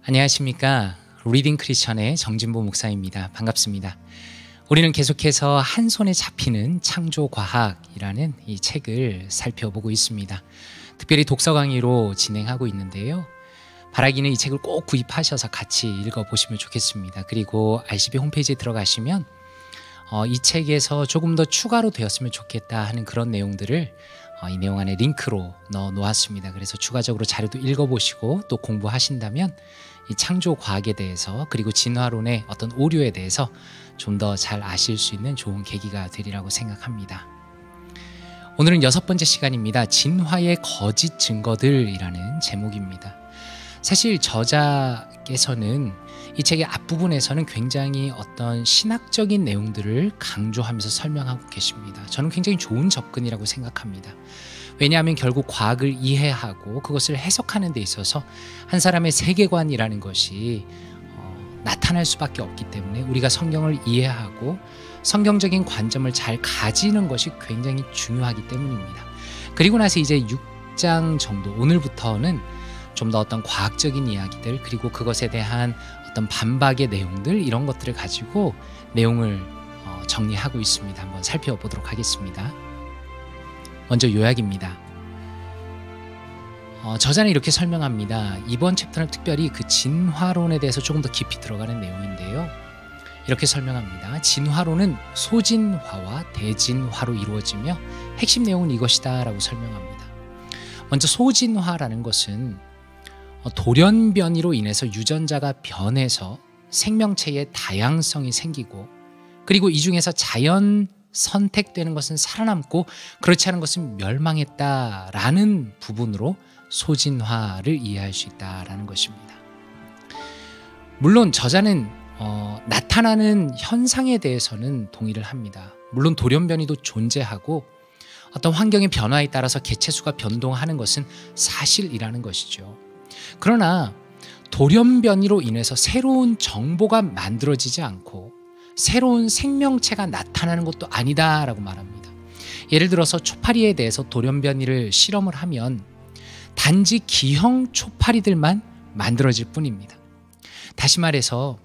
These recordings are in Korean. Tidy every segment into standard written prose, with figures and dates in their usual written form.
안녕하십니까. 리딩 크리스천의 정진보 목사입니다. 반갑습니다. 우리는 계속해서 한 손에 잡히는 창조과학이라는 이 책을 살펴보고 있습니다. 특별히 독서 강의로 진행하고 있는데요. 바라기는 이 책을 꼭 구입하셔서 같이 읽어보시면 좋겠습니다. 그리고 RCB 홈페이지에 들어가시면 이 책에서 조금 더 추가로 되었으면 좋겠다 하는 그런 내용들을 이 내용 안에 링크로 넣어 놓았습니다. 그래서 추가적으로 자료도 읽어보시고 또 공부하신다면 이 창조과학에 대해서 그리고 진화론의 어떤 오류에 대해서 좀 더 잘 아실 수 있는 좋은 계기가 되리라고 생각합니다. 오늘은 6번째 시간입니다. 진화의 거짓 증거들이라는 제목입니다. 사실 저자께서는 이 책의 앞부분에서는 굉장히 어떤 신학적인 내용들을 강조하면서 설명하고 계십니다. 저는 굉장히 좋은 접근이라고 생각합니다. 왜냐하면 결국 과학을 이해하고 그것을 해석하는 데 있어서 한 사람의 세계관이라는 것이 나타날 수밖에 없기 때문에 우리가 성경을 이해하고 성경적인 관점을 잘 가지는 것이 굉장히 중요하기 때문입니다. 그리고 나서 이제 6장 정도, 오늘부터는 좀 더 어떤 과학적인 이야기들, 그리고 그것에 대한 어떤 반박의 내용들, 이런 것들을 가지고 내용을 정리하고 있습니다. 한번 살펴보도록 하겠습니다. 먼저 요약입니다. 저자는 이렇게 설명합니다. 이번 챕터는 특별히 그 진화론에 대해서 조금 더 깊이 들어가는 내용인데요. 이렇게 설명합니다. 진화론은 소진화와 대진화로 이루어지며 핵심 내용은 이것이다 라고 설명합니다. 먼저 소진화라는 것은 돌연변이로 인해서 유전자가 변해서 생명체의 다양성이 생기고, 그리고 이 중에서 자연 선택되는 것은 살아남고 그렇지 않은 것은 멸망했다라는 부분으로 소진화를 이해할 수 있다라는 것입니다. 물론 저자는 나타나는 현상에 대해서는 동의를 합니다. 물론 돌연변이도 존재하고 어떤 환경의 변화에 따라서 개체수가 변동하는 것은 사실이라는 것이죠. 그러나 돌연변이로 인해서 새로운 정보가 만들어지지 않고 새로운 생명체가 나타나는 것도 아니다라고 말합니다. 예를 들어서 초파리에 대해서 돌연변이를 실험을 하면 단지 기형 초파리들만 만들어질 뿐입니다. 다시 말해서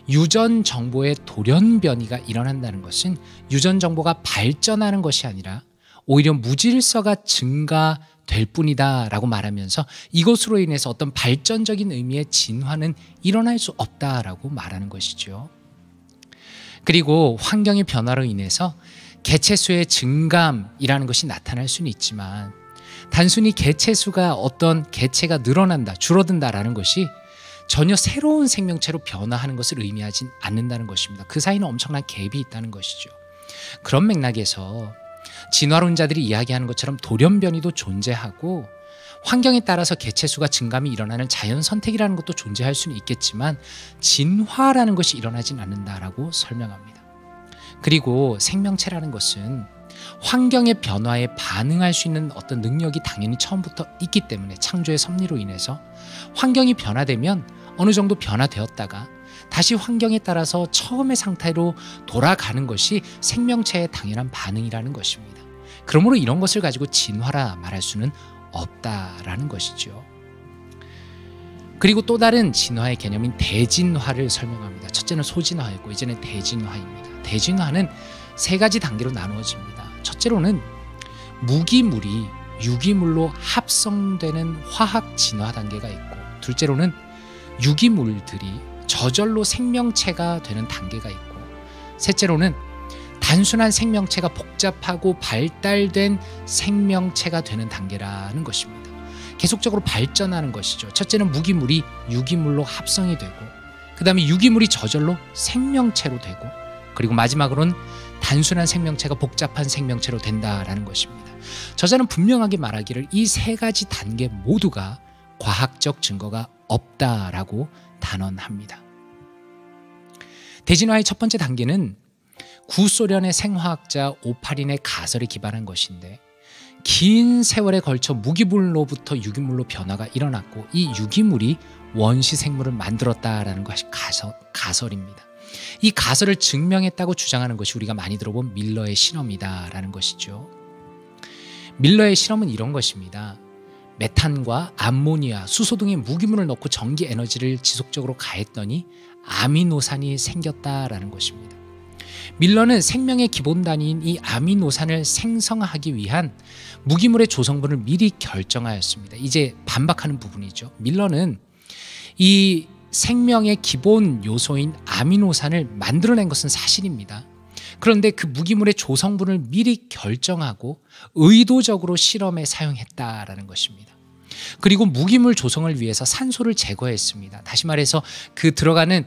유전 정보의 돌연변이가 일어난다는 것은 유전 정보가 발전하는 것이 아니라 오히려 무질서가 증가될 뿐이다 라고 말하면서 이것으로 인해서 어떤 발전적인 의미의 진화는 일어날 수 없다라고 말하는 것이죠. 그리고 환경의 변화로 인해서 개체수의 증감이라는 것이 나타날 수는 있지만 단순히 개체수가 어떤 개체가 늘어난다, 줄어든다라는 것이 전혀 새로운 생명체로 변화하는 것을 의미하진 않는다는 것입니다. 그 사이는 엄청난 갭이 있다는 것이죠. 그런 맥락에서 진화론자들이 이야기하는 것처럼 돌연변이도 존재하고 환경에 따라서 개체수가 증감이 일어나는 자연 선택이라는 것도 존재할 수는 있겠지만 진화라는 것이 일어나진 않는다라고 설명합니다. 그리고 생명체라는 것은 환경의 변화에 반응할 수 있는 어떤 능력이 당연히 처음부터 있기 때문에 창조의 섭리로 인해서 환경이 변화되면 어느 정도 변화되었다가 다시 환경에 따라서 처음의 상태로 돌아가는 것이 생명체의 당연한 반응이라는 것입니다. 그러므로 이런 것을 가지고 진화라 말할 수는 없다라는 것이죠. 그리고 또 다른 진화의 개념인 대진화를 설명합니다. 첫째는 소진화였고 이제는 대진화입니다. 대진화는 3가지 단계로 나누어집니다. 첫째로는 무기물이 유기물로 합성되는 화학 진화 단계가 있고, 둘째로는 유기물들이 저절로 생명체가 되는 단계가 있고, 셋째로는 단순한 생명체가 복잡하고 발달된 생명체가 되는 단계라는 것입니다. 계속적으로 발전하는 것이죠. 첫째는 무기물이 유기물로 합성이 되고, 그 다음에 유기물이 저절로 생명체로 되고, 그리고 마지막으로는 단순한 생명체가 복잡한 생명체로 된다라는 것입니다. 저자는 분명하게 말하기를 이 3가지 단계 모두가 과학적 증거가 없다라고 단언합니다. 대진화의 첫 번째 단계는 구소련의 생화학자 오파린의 가설에 기반한 것인데, 긴 세월에 걸쳐 무기물로부터 유기물로 변화가 일어났고 이 유기물이 원시 생물을 만들었다라는 것이 가설입니다. 이 가설을 증명했다고 주장하는 것이 우리가 많이 들어본 밀러의 실험이다라는 것이죠. 밀러의 실험은 이런 것입니다. 메탄과 암모니아, 수소 등의 무기물을 넣고 전기 에너지를 지속적으로 가했더니 아미노산이 생겼다라는 것입니다. 밀러는 생명의 기본 단위인 이 아미노산을 생성하기 위한 무기물의 조성분을 미리 결정하였습니다. 이제 반박하는 부분이죠. 밀러는 이 생명의 기본 요소인 아미노산을 만들어낸 것은 사실입니다. 그런데 그 무기물의 조성분을 미리 결정하고 의도적으로 실험에 사용했다라는 것입니다. 그리고 무기물 조성을 위해서 산소를 제거했습니다. 다시 말해서 그 들어가는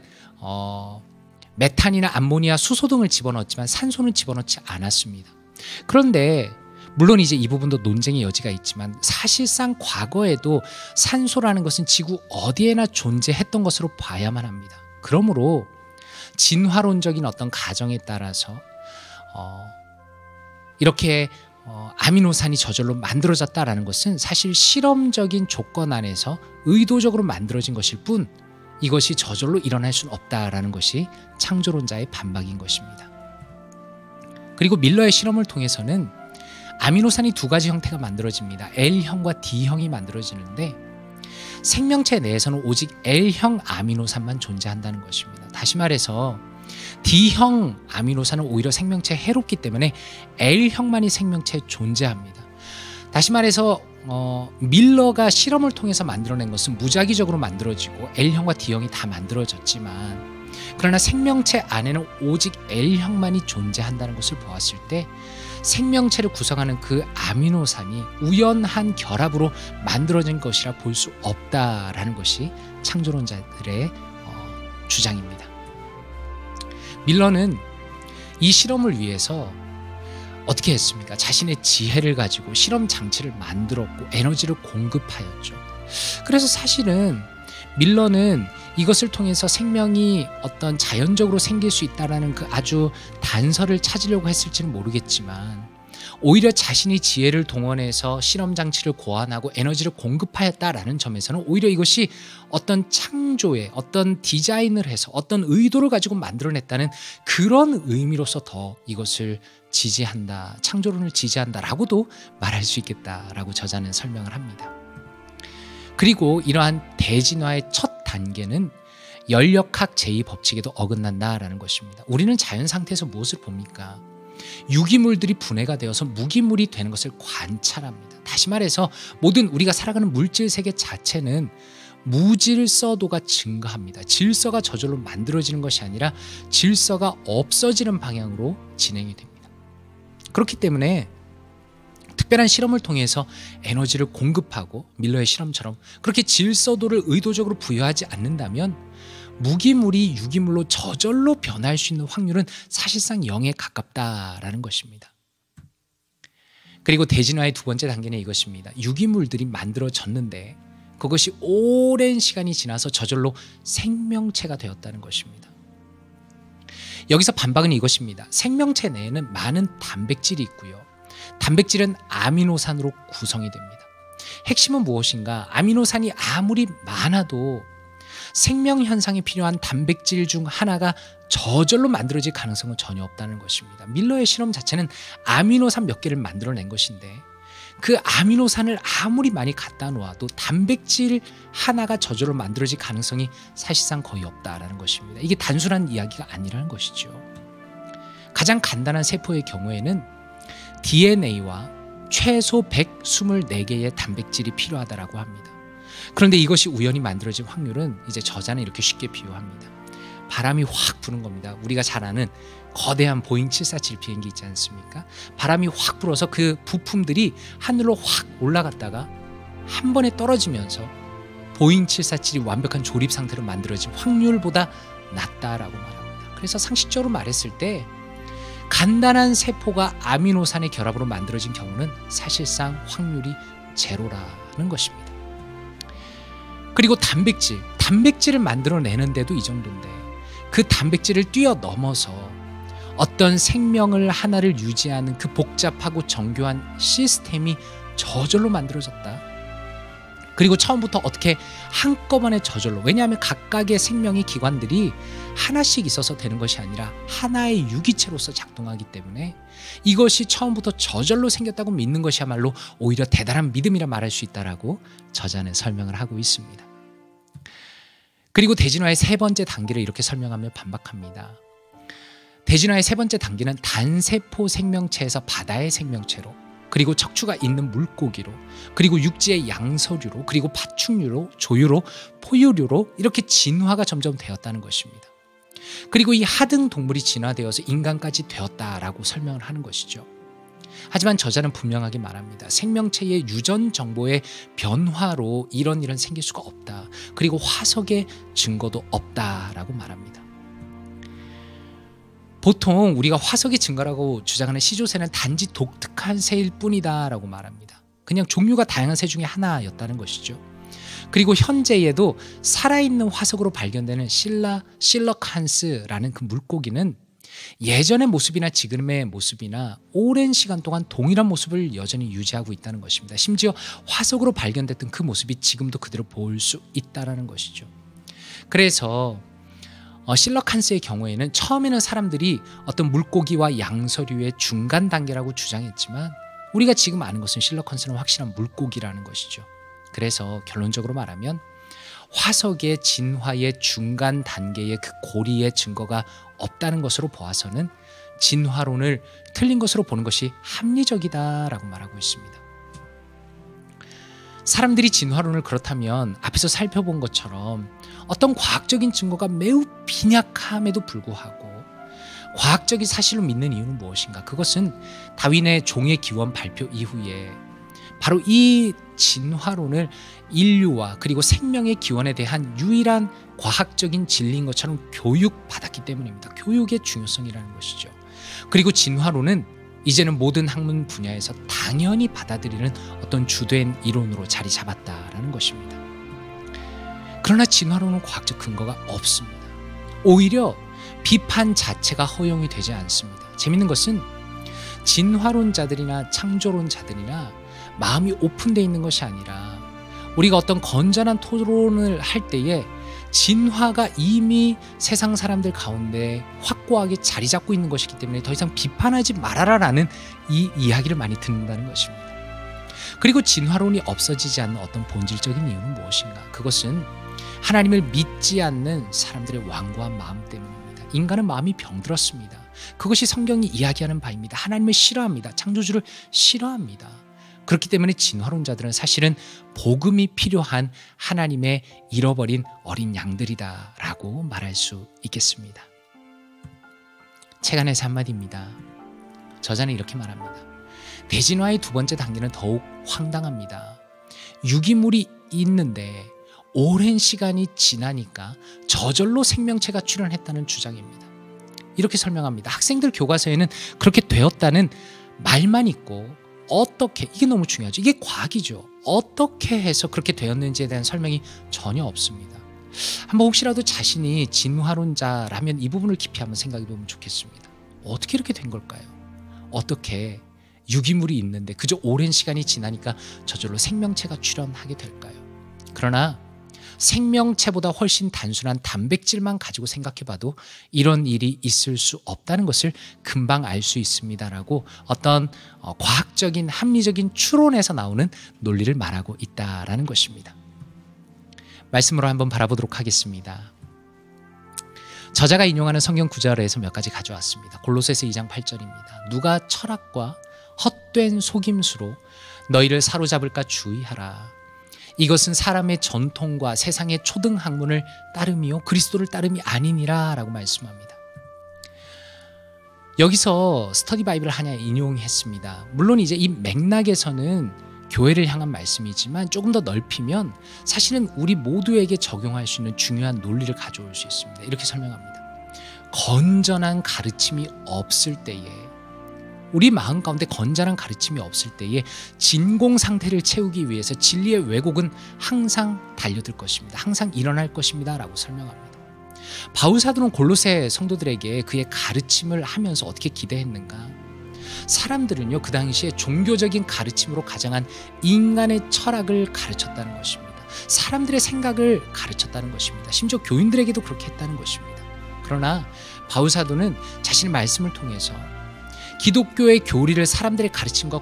메탄이나 암모니아, 수소 등을 집어넣었지만 산소는 집어넣지 않았습니다. 그런데 물론 이제 이 부분도 논쟁의 여지가 있지만 사실상 과거에도 산소라는 것은 지구 어디에나 존재했던 것으로 봐야만 합니다. 그러므로 진화론적인 어떤 가정에 따라서 이렇게 아미노산이 저절로 만들어졌다라는 것은 사실 실험적인 조건 안에서 의도적으로 만들어진 것일 뿐 이것이 저절로 일어날 수는 없다라는 것이 창조론자의 반박인 것입니다. 그리고 밀러의 실험을 통해서는 아미노산이 두 가지 형태가 만들어집니다. L형과 D형이 만들어지는데 생명체 내에서는 오직 L형 아미노산만 존재한다는 것입니다. 다시 말해서 D형 아미노산은 오히려 생명체에 해롭기 때문에 L형만이 생명체에 존재합니다. 다시 말해서 밀러가 실험을 통해서 만들어낸 것은 무작위적으로 만들어지고 L형과 D형이 다 만들어졌지만 그러나 생명체 안에는 오직 L형만이 존재한다는 것을 보았을 때 생명체를 구성하는 그 아미노산이 우연한 결합으로 만들어진 것이라 볼 수 없다라는 것이 창조론자들의 주장입니다. 밀러는 이 실험을 위해서 어떻게 했습니까? 자신의 지혜를 가지고 실험 장치를 만들었고 에너지를 공급하였죠. 그래서 사실은 밀러는 이것을 통해서 생명이 어떤 자연적으로 생길 수 있다라는 그 아주 단서를 찾으려고 했을지는 모르겠지만 오히려 자신이 지혜를 동원해서 실험 장치를 고안하고 에너지를 공급하였다라는 점에서는 오히려 이것이 어떤 창조의 어떤 디자인을 해서 어떤 의도를 가지고 만들어냈다는 그런 의미로서 더 이것을 지지한다, 창조론을 지지한다라고도 말할 수 있겠다라고 저자는 설명을 합니다. 그리고 이러한 대진화의 첫 단계는 연력학 제2법칙에도 어긋난다라는 것입니다. 우리는 자연 상태에서 무엇을 봅니까? 유기물들이 분해가 되어서 무기물이 되는 것을 관찰합니다. 다시 말해서 모든 우리가 살아가는 물질 세계 자체는 무질서도가 증가합니다. 질서가 저절로 만들어지는 것이 아니라 질서가 없어지는 방향으로 진행이 됩니다. 그렇기 때문에 특별한 실험을 통해서 에너지를 공급하고 밀러의 실험처럼 그렇게 질서도를 의도적으로 부여하지 않는다면 무기물이 유기물로 저절로 변할 수 있는 확률은 사실상 0에 가깝다라는 것입니다. 그리고 대진화의 두 번째 단계는 이것입니다. 유기물들이 만들어졌는데 그것이 오랜 시간이 지나서 저절로 생명체가 되었다는 것입니다. 여기서 반박은 이것입니다. 생명체 내에는 많은 단백질이 있고요. 단백질은 아미노산으로 구성이 됩니다. 핵심은 무엇인가? 아미노산이 아무리 많아도 생명 현상에 필요한 단백질 중 하나가 저절로 만들어질 가능성은 전혀 없다는 것입니다. 밀러의 실험 자체는 아미노산 몇 개를 만들어낸 것인데 그 아미노산을 아무리 많이 갖다 놓아도 단백질 하나가 저절로 만들어질 가능성이 사실상 거의 없다라는 것입니다. 이게 단순한 이야기가 아니라는 것이죠. 가장 간단한 세포의 경우에는 DNA와 최소 124개의 단백질이 필요하다고 합니다. 그런데 이것이 우연히 만들어진 확률은 이제 저자는 이렇게 쉽게 비유합니다. 바람이 확 부는 겁니다. 우리가 잘 아는 거대한 보잉 747 비행기 있지 않습니까? 바람이 확 불어서 그 부품들이 하늘로 확 올라갔다가 한 번에 떨어지면서 보잉 747이 완벽한 조립 상태로 만들어진 확률보다 낮다라고 말합니다. 그래서 상식적으로 말했을 때 간단한 세포가 아미노산의 결합으로 만들어진 경우는 사실상 확률이 제로라는 것입니다. 그리고 단백질을 만들어내는데도 이 정도인데 그 단백질을 뛰어넘어서 어떤 생명을 하나를 유지하는 그 복잡하고 정교한 시스템이 저절로 만들어졌다. 그리고 처음부터 어떻게 한꺼번에 저절로, 왜냐하면 각각의 생명의 기관들이 하나씩 있어서 되는 것이 아니라 하나의 유기체로서 작동하기 때문에 이것이 처음부터 저절로 생겼다고 믿는 것이야말로 오히려 대단한 믿음이라 말할 수 있다라고 저자는 설명을 하고 있습니다. 그리고 대진화의 세 번째 단계를 이렇게 설명하며 반박합니다. 대진화의 세 번째 단계는 단세포 생명체에서 바다의 생명체로, 그리고 척추가 있는 물고기로, 그리고 육지의 양서류로, 그리고 파충류로, 조류로, 포유류로 이렇게 진화가 점점 되었다는 것입니다. 그리고 이 하등 동물이 진화되어서 인간까지 되었다라고 설명을 하는 것이죠. 하지만 저자는 분명하게 말합니다. 생명체의 유전 정보의 변화로 이런 일은 생길 수가 없다. 그리고 화석의 증거도 없다라고 말합니다. 보통 우리가 화석의 증거라고 주장하는 시조새는 단지 독특한 새일 뿐이다 라고 말합니다. 그냥 종류가 다양한 새 중에 하나였다는 것이죠. 그리고 현재에도 살아있는 화석으로 발견되는 실러칸스라는 그 물고기는 예전의 모습이나 지금의 모습이나 오랜 시간 동안 동일한 모습을 여전히 유지하고 있다는 것입니다. 심지어 화석으로 발견됐던 그 모습이 지금도 그대로 볼 수 있다는 것이죠. 그래서 실러칸스의 경우에는 처음에는 사람들이 어떤 물고기와 양서류의 중간 단계라고 주장했지만 우리가 지금 아는 것은 실러칸스는 확실한 물고기라는 것이죠. 그래서 결론적으로 말하면 화석의 진화의 중간 단계의 그 고리의 증거가 없다는 것으로 보아서는 진화론을 틀린 것으로 보는 것이 합리적이다라고 말하고 있습니다. 사람들이 진화론을 그렇다면 앞에서 살펴본 것처럼 어떤 과학적인 증거가 매우 빈약함에도 불구하고 과학적인 사실로 믿는 이유는 무엇인가? 그것은 다윈의 종의 기원 발표 이후에 바로 이 진화론을 인류와 그리고 생명의 기원에 대한 유일한 과학적인 진리인 것처럼 교육받았기 때문입니다. 교육의 중요성이라는 것이죠. 그리고 진화론은 이제는 모든 학문 분야에서 당연히 받아들이는 어떤 주된 이론으로 자리 잡았다라는 것입니다. 그러나 진화론은 과학적 근거가 없습니다. 오히려 비판 자체가 허용이 되지 않습니다. 재밌는 것은 진화론자들이나 창조론자들이나 마음이 오픈되어 있는 것이 아니라 우리가 어떤 건전한 토론을 할 때에 진화가 이미 세상 사람들 가운데 확고하게 자리 잡고 있는 것이기 때문에 더 이상 비판하지 말아라라는 이 이야기를 많이 듣는다는 것입니다. 그리고 진화론이 없어지지 않는 어떤 본질적인 이유는 무엇인가? 그것은 하나님을 믿지 않는 사람들의 완고한 마음 때문입니다. 인간은 마음이 병들었습니다. 그것이 성경이 이야기하는 바입니다. 하나님을 싫어합니다. 창조주를 싫어합니다. 그렇기 때문에 진화론자들은 사실은 복음이 필요한 하나님의 잃어버린 어린 양들이다라고 말할 수 있겠습니다. 책 안에서 한마디입니다. 저자는 이렇게 말합니다. 대진화의 두 번째 단계는 더욱 황당합니다. 유기물이 있는데 오랜 시간이 지나니까 저절로 생명체가 출현했다는 주장입니다. 이렇게 설명합니다. 학생들 교과서에는 그렇게 되었다는 말만 있고 어떻게, 이게 너무 중요하죠. 이게 과학이죠. 어떻게 해서 그렇게 되었는지에 대한 설명이 전혀 없습니다. 한번 혹시라도 자신이 진화론자라면 이 부분을 깊이 한번 생각해 보면 좋겠습니다. 어떻게 이렇게 된 걸까요? 어떻게 유기물이 있는데 그저 오랜 시간이 지나니까 저절로 생명체가 출현하게 될까요? 그러나 생명체보다 훨씬 단순한 단백질만 가지고 생각해봐도 이런 일이 있을 수 없다는 것을 금방 알 수 있습니다라고 어떤 과학적인 합리적인 추론에서 나오는 논리를 말하고 있다라는 것입니다. 말씀으로 한번 바라보도록 하겠습니다. 저자가 인용하는 성경 구절에서 몇 가지 가져왔습니다. 골로새서 2장 8절입니다. 누가 철학과 헛된 속임수로 너희를 사로잡을까 주의하라. 이것은 사람의 전통과 세상의 초등 학문을 따름이요 그리스도를 따름이 아니니라 라고 말씀합니다. 여기서 스터디 바이블을 하나 인용했습니다. 물론 이제 이 맥락에서는 교회를 향한 말씀이지만 조금 더 넓히면 사실은 우리 모두에게 적용할 수 있는 중요한 논리를 가져올 수 있습니다. 이렇게 설명합니다. 건전한 가르침이 없을 때에, 우리 마음 가운데 건전한 가르침이 없을 때에 진공 상태를 채우기 위해서 진리의 왜곡은 항상 달려들 것입니다. 항상 일어날 것입니다 라고 설명합니다. 바울 사도는 골로새 성도들에게 그의 가르침을 하면서 어떻게 기대했는가? 사람들은요 그 당시에 종교적인 가르침으로 가장한 인간의 철학을 가르쳤다는 것입니다. 사람들의 생각을 가르쳤다는 것입니다. 심지어 교인들에게도 그렇게 했다는 것입니다. 그러나 바울 사도는 자신의 말씀을 통해서 기독교의 교리를 사람들의 가르침과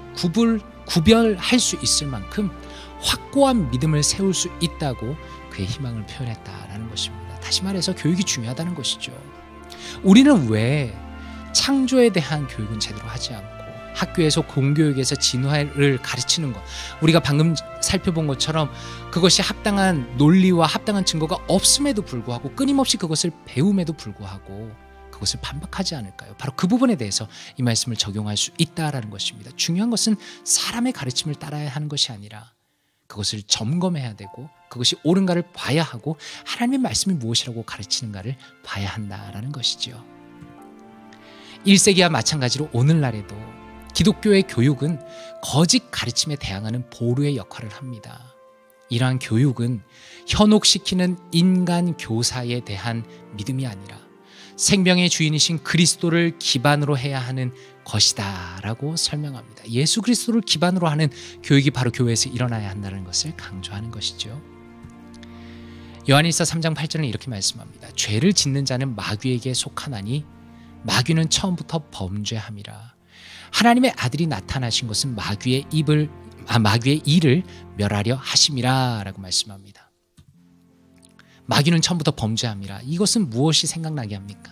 구별할 수 있을 만큼 확고한 믿음을 세울 수 있다고 그의 희망을 표현했다라는 것입니다. 다시 말해서 교육이 중요하다는 것이죠. 우리는 왜 창조에 대한 교육은 제대로 하지 않고 학교에서 공교육에서 진화를 가르치는 것, 우리가 방금 살펴본 것처럼 그것이 합당한 논리와 합당한 증거가 없음에도 불구하고 끊임없이 그것을 배움에도 불구하고 그것을 반박하지 않을까요? 바로 그 부분에 대해서 이 말씀을 적용할 수 있다라는 것입니다. 중요한 것은 사람의 가르침을 따라야 하는 것이 아니라 그것을 점검해야 되고 그것이 옳은가를 봐야 하고 하나님의 말씀이 무엇이라고 가르치는가를 봐야 한다라는 것이죠. 1세기와 마찬가지로 오늘날에도 기독교의 교육은 거짓 가르침에 대항하는 보루의 역할을 합니다. 이러한 교육은 현혹시키는 인간 교사에 대한 믿음이 아니라 생명의 주인이신 그리스도를 기반으로 해야 하는 것이다 라고 설명합니다. 예수 그리스도를 기반으로 하는 교육이 바로 교회에서 일어나야 한다는 것을 강조하는 것이죠. 요한일서 3장 8절은 이렇게 말씀합니다. 죄를 짓는 자는 마귀에게 속하나니 마귀는 처음부터 범죄함이라. 하나님의 아들이 나타나신 것은 마귀의 일을 멸하려 하심이라 라고 말씀합니다. 마귀는 처음부터 범죄함이라. 이것은 무엇이 생각나게 합니까?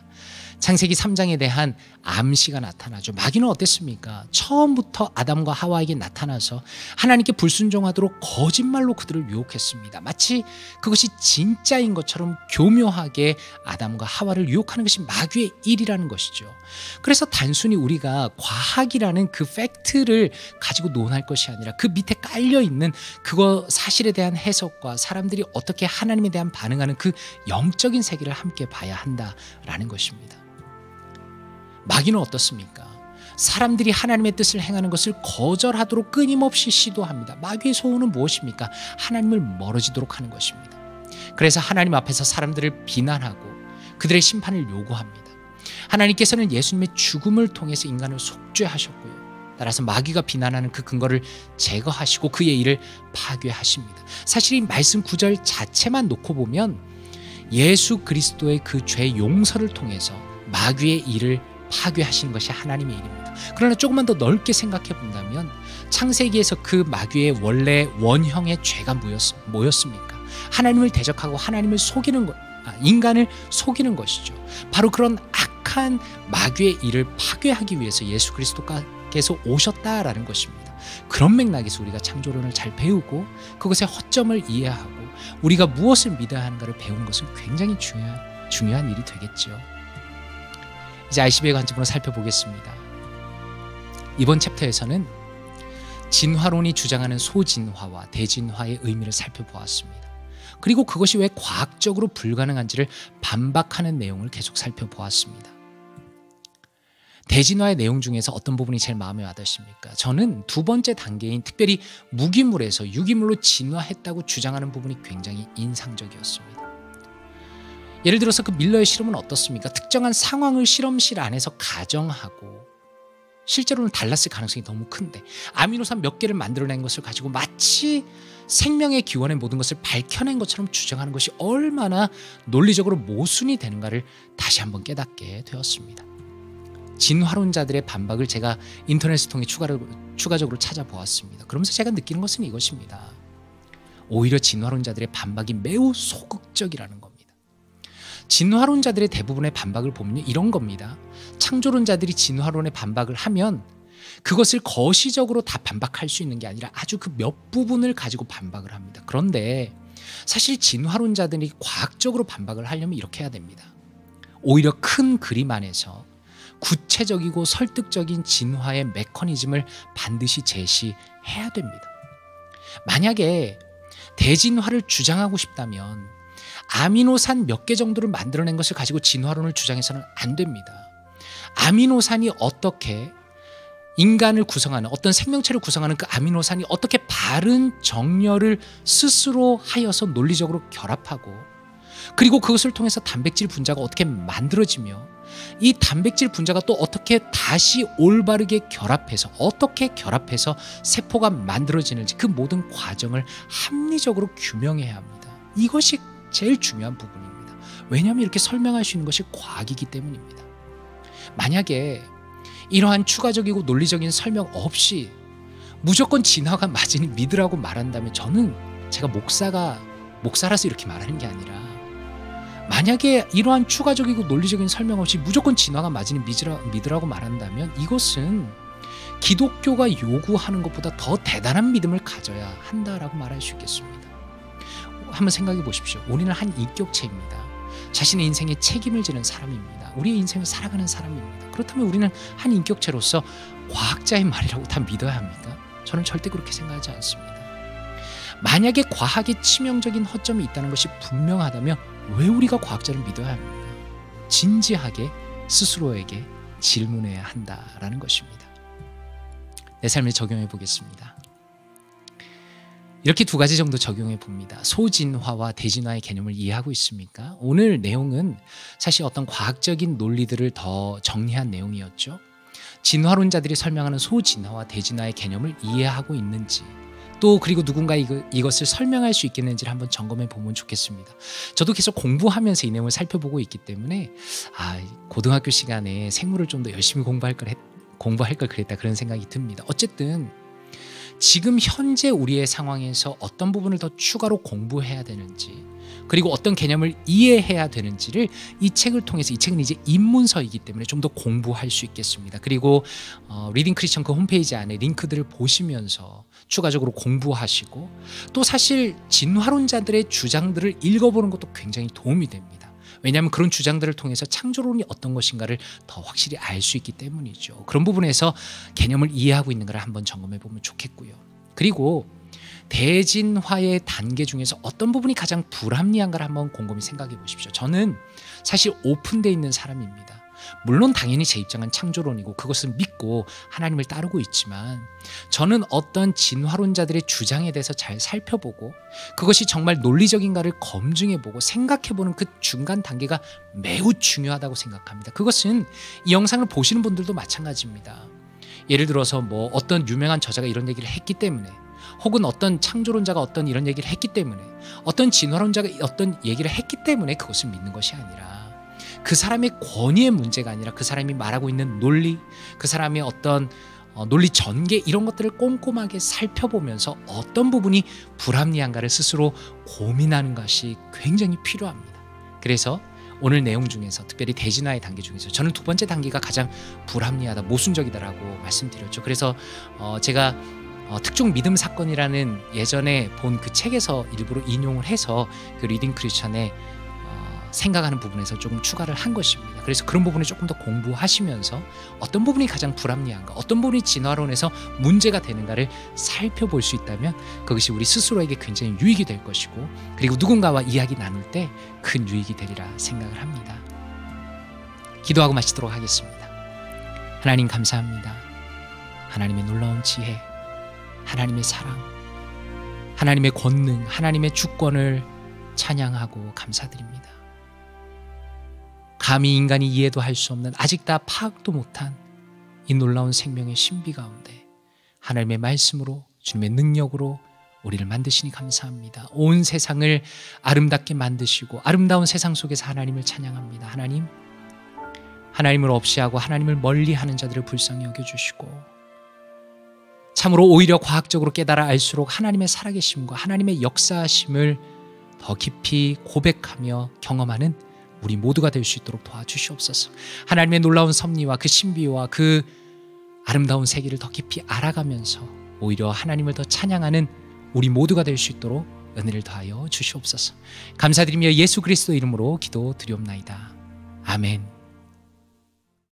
창세기 3장에 대한 암시가 나타나죠. 마귀는 어땠습니까? 처음부터 아담과 하와에게 나타나서 하나님께 불순종하도록 거짓말로 그들을 유혹했습니다. 마치 그것이 진짜인 것처럼 교묘하게 아담과 하와를 유혹하는 것이 마귀의 일이라는 것이죠. 그래서 단순히 우리가 과학이라는 그 팩트를 가지고 논할 것이 아니라 그 밑에 깔려있는 그거 사실에 대한 해석과 사람들이 어떻게 하나님에 대한 반응하는 그 영적인 세계를 함께 봐야 한다라는 것입니다. 마귀는 어떻습니까? 사람들이 하나님의 뜻을 행하는 것을 거절하도록 끊임없이 시도합니다. 마귀의 소원은 무엇입니까? 하나님을 멀어지도록 하는 것입니다. 그래서 하나님 앞에서 사람들을 비난하고 그들의 심판을 요구합니다. 하나님께서는 예수님의 죽음을 통해서 인간을 속죄하셨고요. 따라서 마귀가 비난하는 그 근거를 제거하시고 그의 일을 파괴하십니다. 사실 이 말씀 구절 자체만 놓고 보면 예수 그리스도의 그 죄 용서를 통해서 마귀의 일을 파괴하시는 것이 하나님의 일입니다. 그러나 조금만 더 넓게 생각해 본다면 창세기에서 그 마귀의 원래 원형의 죄가 뭐였습니까? 하나님을 대적하고 하나님을 속이는 것, 인간을 속이는 것이죠. 바로 그런 악한 마귀의 일을 파괴하기 위해서 예수 그리스도께서 오셨다라는 것입니다. 그런 맥락에서 우리가 창조론을 잘 배우고 그것의 허점을 이해하고 우리가 무엇을 믿어야 하는가를 배우는 것은 굉장히 중요한 일이 되겠죠. 이제 ICB의 관점으로 살펴보겠습니다. 이번 챕터에서는 진화론이 주장하는 소진화와 대진화의 의미를 살펴보았습니다. 그리고 그것이 왜 과학적으로 불가능한지를 반박하는 내용을 계속 살펴보았습니다. 대진화의 내용 중에서 어떤 부분이 제일 마음에 와닿습니까? 저는 두 번째 단계인 특별히 무기물에서 유기물로 진화했다고 주장하는 부분이 굉장히 인상적이었습니다. 예를 들어서 그 밀러의 실험은 어떻습니까? 특정한 상황을 실험실 안에서 가정하고 실제로는 달랐을 가능성이 너무 큰데 아미노산 몇 개를 만들어낸 것을 가지고 마치 생명의 기원의 모든 것을 밝혀낸 것처럼 주장하는 것이 얼마나 논리적으로 모순이 되는가를 다시 한번 깨닫게 되었습니다. 진화론자들의 반박을 제가 인터넷을 통해 추가적으로 찾아보았습니다. 그러면서 제가 느끼는 것은 이것입니다. 오히려 진화론자들의 반박이 매우 소극적이라는 겁니다. 진화론자들의 대부분의 반박을 보면 이런 겁니다. 창조론자들이 진화론에 반박을 하면 그것을 거시적으로 다 반박할 수 있는 게 아니라 아주 그 몇 부분을 가지고 반박을 합니다. 그런데 사실 진화론자들이 과학적으로 반박을 하려면 이렇게 해야 됩니다. 오히려 큰 그림 안에서 구체적이고 설득적인 진화의 메커니즘을 반드시 제시해야 됩니다. 만약에 대진화를 주장하고 싶다면 아미노산 몇 개 정도를 만들어낸 것을 가지고 진화론을 주장해서는 안 됩니다. 아미노산이 어떻게 인간을 구성하는 어떤 생명체를 구성하는 그 아미노산이 어떻게 바른 정렬을 스스로 하여서 논리적으로 결합하고 그리고 그것을 통해서 단백질 분자가 어떻게 만들어지며 이 단백질 분자가 또 어떻게 다시 올바르게 결합해서 어떻게 결합해서 세포가 만들어지는지 그 모든 과정을 합리적으로 규명해야 합니다. 이것이 제일 중요한 부분입니다. 왜냐하면 이렇게 설명할 수 있는 것이 과학이기 때문입니다. 만약에 이러한 추가적이고 논리적인 설명 없이 무조건 진화가 맞으니 믿으라고 말한다면 저는 제가 목사라서 이렇게 말하는 게 아니라 만약에 이러한 추가적이고 논리적인 설명 없이 무조건 진화가 맞으니 믿으라고 말한다면 이것은 기독교가 요구하는 것보다 더 대단한 믿음을 가져야 한다라고 말할 수 있겠습니다. 한번 생각해 보십시오. 우리는 한 인격체입니다. 자신의 인생에 책임을 지는 사람입니다. 우리의 인생을 살아가는 사람입니다. 그렇다면 우리는 한 인격체로서 과학자의 말이라고 다 믿어야 합니까? 저는 절대 그렇게 생각하지 않습니다. 만약에 과학에 치명적인 허점이 있다는 것이 분명하다면 왜 우리가 과학자를 믿어야 합니까? 진지하게 스스로에게 질문해야 한다라는 것입니다. 내 삶에 적용해 보겠습니다. 이렇게 두 가지 정도 적용해 봅니다. 소진화와 대진화의 개념을 이해하고 있습니까? 오늘 내용은 사실 어떤 과학적인 논리들을 더 정리한 내용이었죠. 진화론자들이 설명하는 소진화와 대진화의 개념을 이해하고 있는지, 또 그리고 누군가 이것을 설명할 수 있겠는지를 한번 점검해 보면 좋겠습니다. 저도 계속 공부하면서 이 내용을 살펴보고 있기 때문에 고등학교 시간에 생물을 좀 더 열심히 공부할 걸 그랬다, 그런 생각이 듭니다. 어쨌든 지금 현재 우리의 상황에서 어떤 부분을 더 추가로 공부해야 되는지, 그리고 어떤 개념을 이해해야 되는지를 이 책을 통해서, 이 책은 이제 입문서이기 때문에 좀 더 공부할 수 있겠습니다. 그리고 리딩 크리스천 그 홈페이지 안에 링크들을 보시면서 추가적으로 공부하시고, 또 사실 진화론자들의 주장들을 읽어보는 것도 굉장히 도움이 됩니다. 왜냐하면 그런 주장들을 통해서 창조론이 어떤 것인가를 더 확실히 알 수 있기 때문이죠. 그런 부분에서 개념을 이해하고 있는 걸 한번 점검해 보면 좋겠고요. 그리고 대진화의 단계 중에서 어떤 부분이 가장 불합리한가를 한번 곰곰이 생각해 보십시오. 저는 사실 오픈되어 있는 사람입니다. 물론 당연히 제 입장은 창조론이고 그것을 믿고 하나님을 따르고 있지만, 저는 어떤 진화론자들의 주장에 대해서 잘 살펴보고 그것이 정말 논리적인가를 검증해보고 생각해보는 그 중간 단계가 매우 중요하다고 생각합니다. 그것은 이 영상을 보시는 분들도 마찬가지입니다. 예를 들어서 어떤 유명한 저자가 이런 얘기를 했기 때문에, 혹은 어떤 창조론자가 어떤 이런 얘기를 했기 때문에, 어떤 진화론자가 어떤 얘기를 했기 때문에 그것을 믿는 것이 아니라, 그 사람의 권위의 문제가 아니라 그 사람이 말하고 있는 논리, 그 사람의 어떤 논리 전개, 이런 것들을 꼼꼼하게 살펴보면서 어떤 부분이 불합리한가를 스스로 고민하는 것이 굉장히 필요합니다. 그래서 오늘 내용 중에서 특별히 대진화의 단계 중에서 저는 두 번째 단계가 가장 불합리하다, 모순적이다라고 말씀드렸죠. 그래서 제가 특종 믿음 사건이라는 예전에 본 그 책에서 일부러 인용을 해서 그 리딩 크리스천의 생각하는 부분에서 조금 추가를 한 것입니다. 그래서 그런 부분을 조금 더 공부하시면서 어떤 부분이 가장 불합리한가, 어떤 부분이 진화론에서 문제가 되는가를 살펴볼 수 있다면 그것이 우리 스스로에게 굉장히 유익이 될 것이고, 그리고 누군가와 이야기 나눌 때 큰 유익이 되리라 생각을 합니다. 기도하고 마치도록 하겠습니다. 하나님 감사합니다. 하나님의 놀라운 지혜, 하나님의 사랑, 하나님의 권능, 하나님의 주권을 찬양하고 감사드립니다. 감히 인간이 이해도 할 수 없는, 아직 다 파악도 못한 이 놀라운 생명의 신비 가운데 하나님의 말씀으로, 주님의 능력으로 우리를 만드시니 감사합니다. 온 세상을 아름답게 만드시고 아름다운 세상 속에서 하나님을 찬양합니다. 하나님을 없이하고 하나님을 멀리하는 자들을 불쌍히 여겨주시고, 참으로 오히려 과학적으로 깨달아 알수록 하나님의 살아계심과 하나님의 역사하심을 더 깊이 고백하며 경험하는 우리 모두가 될 수 있도록 도와주시옵소서. 하나님의 놀라운 섭리와 그 신비와 그 아름다운 세계를 더 깊이 알아가면서 오히려 하나님을 더 찬양하는 우리 모두가 될 수 있도록 은혜를 더하여 주시옵소서. 감사드리며 예수 그리스도 이름으로 기도드리옵나이다. 아멘.